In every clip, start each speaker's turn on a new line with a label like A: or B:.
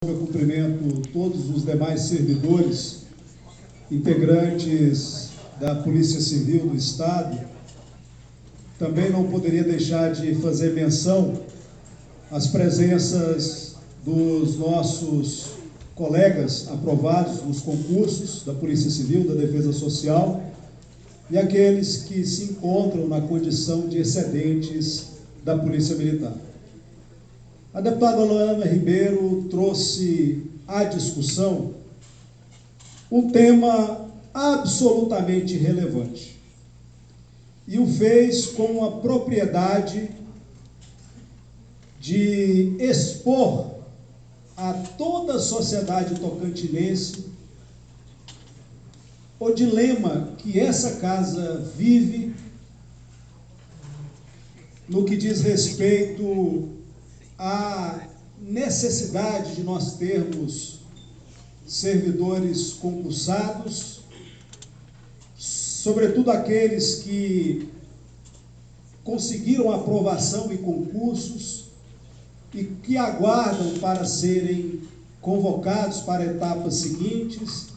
A: Eu cumprimento todos os demais servidores, integrantes da Polícia Civil do Estado. Também não poderia deixar de fazer menção às presenças dos nossos colegas aprovados nos concursos da Polícia Civil, da Defesa Social, e aqueles que se encontram na condição de excedentes da Polícia Militar. A deputada Loana Ribeiro trouxe à discussão um tema absolutamente relevante e o fez com a propriedade de expor a toda a sociedade tocantinense o dilema que essa casa vive no que diz respeito à necessidade de nós termos servidores concursados, sobretudo aqueles que conseguiram aprovação em concursos e que aguardam para serem convocados para etapas seguintes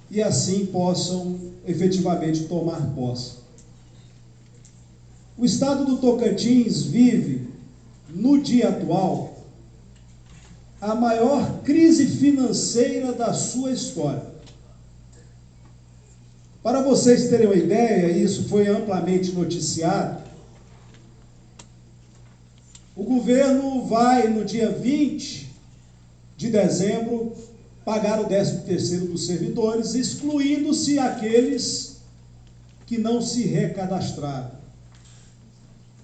A: e assim possam efetivamente tomar posse. O estado do Tocantins vive, no dia atual, a maior crise financeira da sua história. Para vocês terem uma ideia, isso foi amplamente noticiado, o governo vai, no dia 20 de dezembro, pagar o 13º dos servidores, excluindo-se aqueles que não se recadastraram.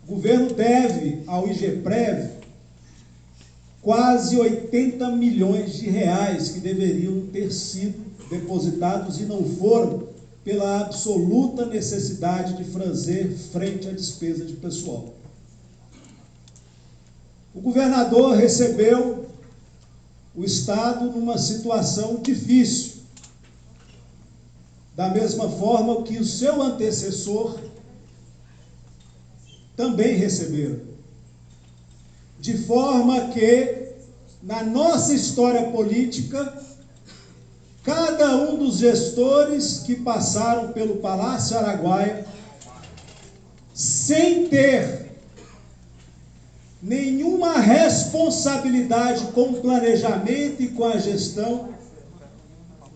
A: O governo deve ao IGPREV quase 80 milhões de reais que deveriam ter sido depositados e não foram, pela absoluta necessidade de fazer frente à despesa de pessoal. O governador recebeu o Estado numa situação difícil, da mesma forma que o seu antecessor também receberam. De forma que, na nossa história política, cada um dos gestores que passaram pelo Palácio Araguaia, sem ter nenhuma responsabilidade com o planejamento e com a gestão,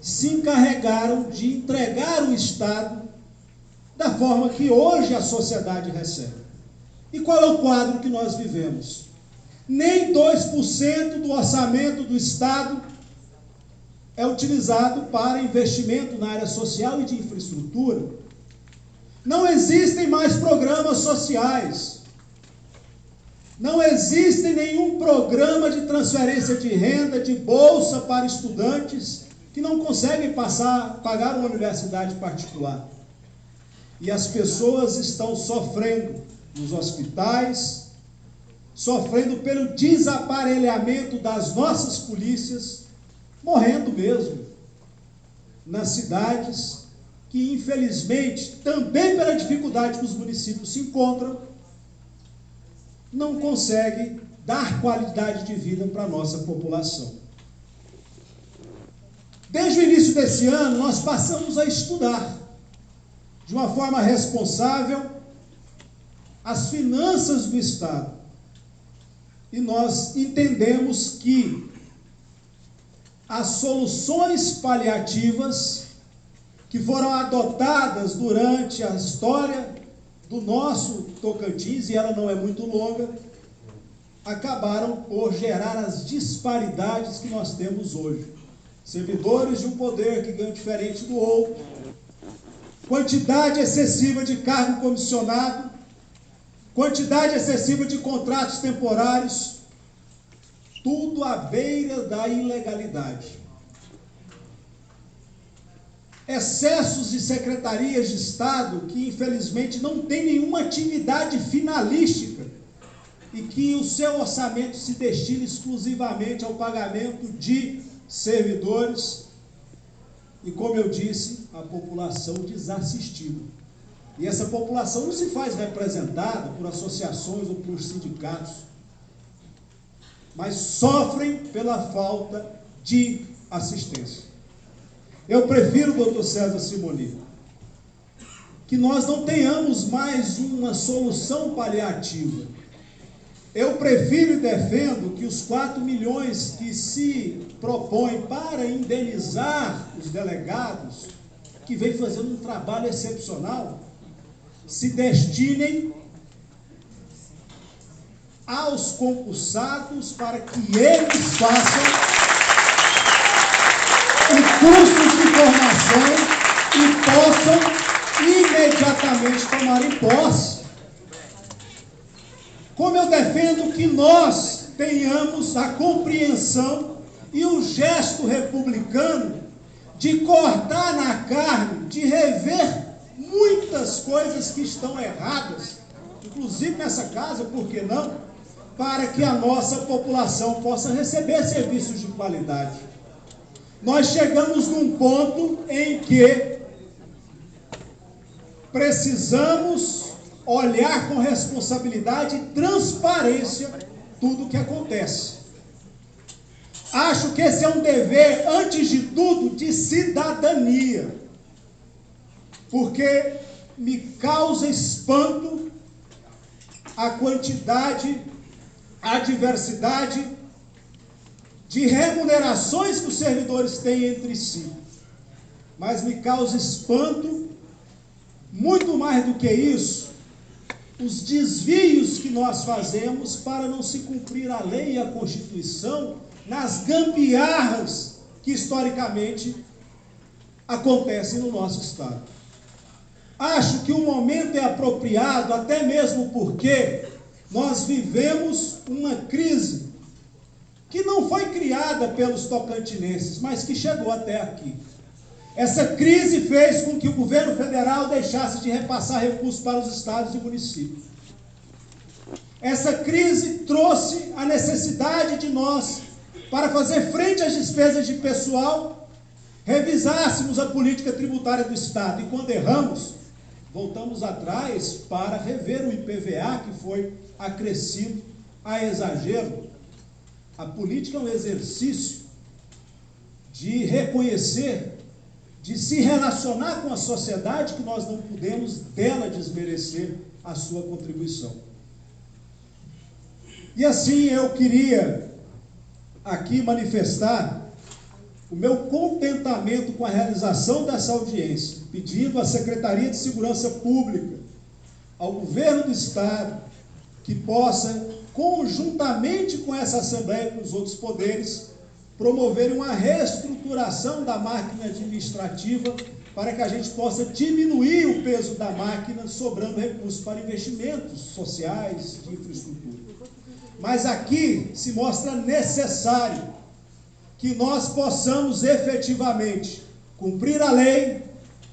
A: se encarregaram de entregar o Estado da forma que hoje a sociedade recebe. E qual é o quadro que nós vivemos? Nem 2% do orçamento do Estado é utilizado para investimento na área social e de infraestrutura. Não existem mais programas sociais. Não existe nenhum programa de transferência de renda, de bolsa para estudantes que não conseguem pagar uma universidade particular. E as pessoas estão sofrendo nos hospitais, sofrendo pelo desaparelhamento das nossas polícias, morrendo mesmo nas cidades que, infelizmente, também pela dificuldade que os municípios se encontram, não conseguem dar qualidade de vida para a nossa população. Desde o início desse ano, nós passamos a estudar, de uma forma responsável, as finanças do Estado. E nós entendemos que as soluções paliativas que foram adotadas durante a história do nosso Tocantins, e ela não é muito longa, acabaram por gerar as disparidades que nós temos hoje. Servidores de um poder que ganham diferente do outro, quantidade excessiva de cargo comissionado, quantidade excessiva de contratos temporários, tudo à beira da ilegalidade. Excessos de secretarias de Estado que, infelizmente, não têm nenhuma atividade finalística e que o seu orçamento se destina exclusivamente ao pagamento de servidores e, como eu disse, a população desassistida. E essa população não se faz representada por associações ou por sindicatos. mas sofrem pela falta de assistência. Eu prefiro, doutor César Simoni, que nós não tenhamos mais uma solução paliativa. Eu prefiro e defendo que os 4 milhões que se propõem para indenizar os delegados, que vem fazendo um trabalho excepcional, se destinem aos concursados para que eles façam cursos de formação e possam imediatamente tomarem posse. Como eu defendo que nós tenhamos a compreensão e o gesto republicano de cortar na carne, de rever muitas coisas que estão erradas, inclusive nessa casa, por que não? Para que a nossa população possa receber serviços de qualidade. Nós chegamos num ponto em que precisamos olhar com responsabilidade e transparência tudo o que acontece. Acho que esse é um dever, antes de tudo, de cidadania, porque me causa espanto a quantidade, a diversidade de remunerações que os servidores têm entre si. Mas me causa espanto, muito mais do que isso, os desvios que nós fazemos para não se cumprir a lei e a Constituição nas gambiarras que historicamente acontecem no nosso Estado. Acho que o momento é apropriado, até mesmo porque nós vivemos uma crise que não foi criada pelos tocantinenses, mas que chegou até aqui. Essa crise fez com que o governo federal deixasse de repassar recursos para os estados e municípios. Essa crise trouxe a necessidade de nós, para fazer frente às despesas de pessoal, revisássemos a política tributária do Estado. E quando erramos, voltamos atrás para rever o IPVA, que foi acrescido a exagero. A política é um exercício de reconhecer, de se relacionar com a sociedade, que nós não podemos dela desmerecer a sua contribuição. E assim eu queria aqui manifestar o meu contentamento com a realização dessa audiência, pedindo à Secretaria de Segurança Pública, ao Governo do Estado, que possa, conjuntamente com essa Assembleia e com os outros poderes, promover uma reestruturação da máquina administrativa para que a gente possa diminuir o peso da máquina, sobrando recursos para investimentos sociais, de infraestrutura. Mas aqui se mostra necessário que nós possamos efetivamente cumprir a lei,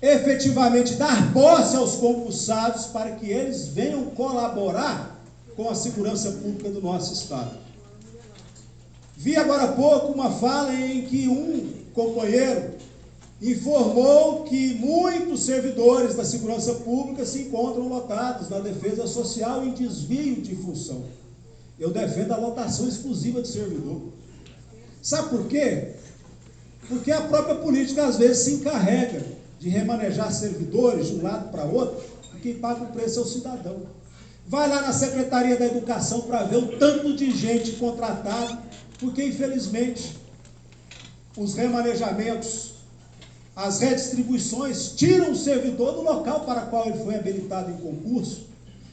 A: efetivamente dar posse aos concursados para que eles venham colaborar com a segurança pública do nosso Estado. Vi agora há pouco uma fala em que um companheiro informou que muitos servidores da segurança pública se encontram lotados na defesa social em desvio de função. Eu defendo a lotação exclusiva de servidor. Sabe por quê? Porque a própria política às vezes se encarrega de remanejar servidores de um lado para outro, e quem paga o preço é o cidadão. Vai lá na Secretaria da Educação para ver o tanto de gente contratada, porque infelizmente os remanejamentos, as redistribuições tiram o servidor do local para o qual ele foi habilitado em concurso.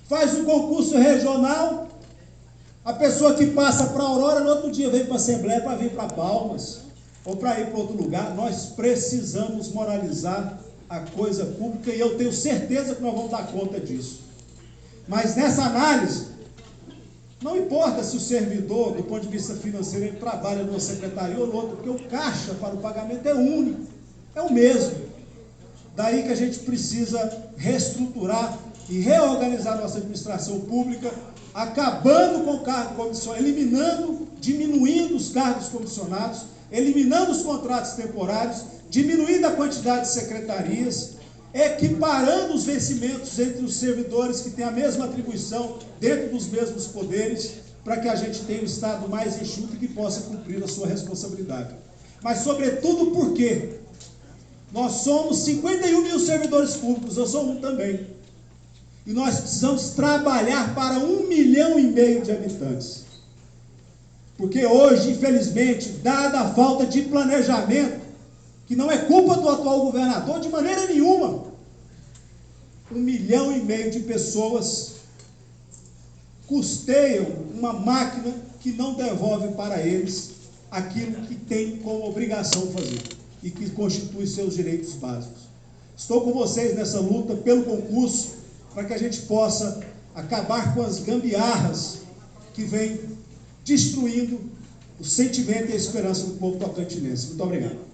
A: Faz um concurso regional, a pessoa que passa para Aurora, no outro dia vem para a Assembleia para vir para Palmas, ou para ir para outro lugar. Nós precisamos moralizar a coisa pública, e eu tenho certeza que nós vamos dar conta disso. Mas nessa análise, não importa se o servidor, do ponto de vista financeiro, ele trabalha numa secretaria ou noutra, porque o caixa para o pagamento é único, é o mesmo. Daí que a gente precisa reestruturar e reorganizar nossa administração pública, acabando com o cargo comissionário, eliminando, diminuindo os cargos comissionados, eliminando os contratos temporários, diminuindo a quantidade de secretarias, equiparando os vencimentos entre os servidores que têm a mesma atribuição dentro dos mesmos poderes, para que a gente tenha um Estado mais enxuto e que possa cumprir a sua responsabilidade. Mas, sobretudo, porque nós somos 51 mil servidores públicos, eu sou um também. E nós precisamos trabalhar para 1,5 milhão de habitantes. Porque hoje, infelizmente, dada a falta de planejamento, que não é culpa do atual governador de maneira nenhuma, 1,5 milhão de pessoas custeiam uma máquina que não devolve para eles aquilo que tem como obrigação fazer e que constitui seus direitos básicos. Estou com vocês nessa luta pelo concurso, para que a gente possa acabar com as gambiarras que vêm destruindo o sentimento e a esperança do povo tocantinense. Muito obrigado.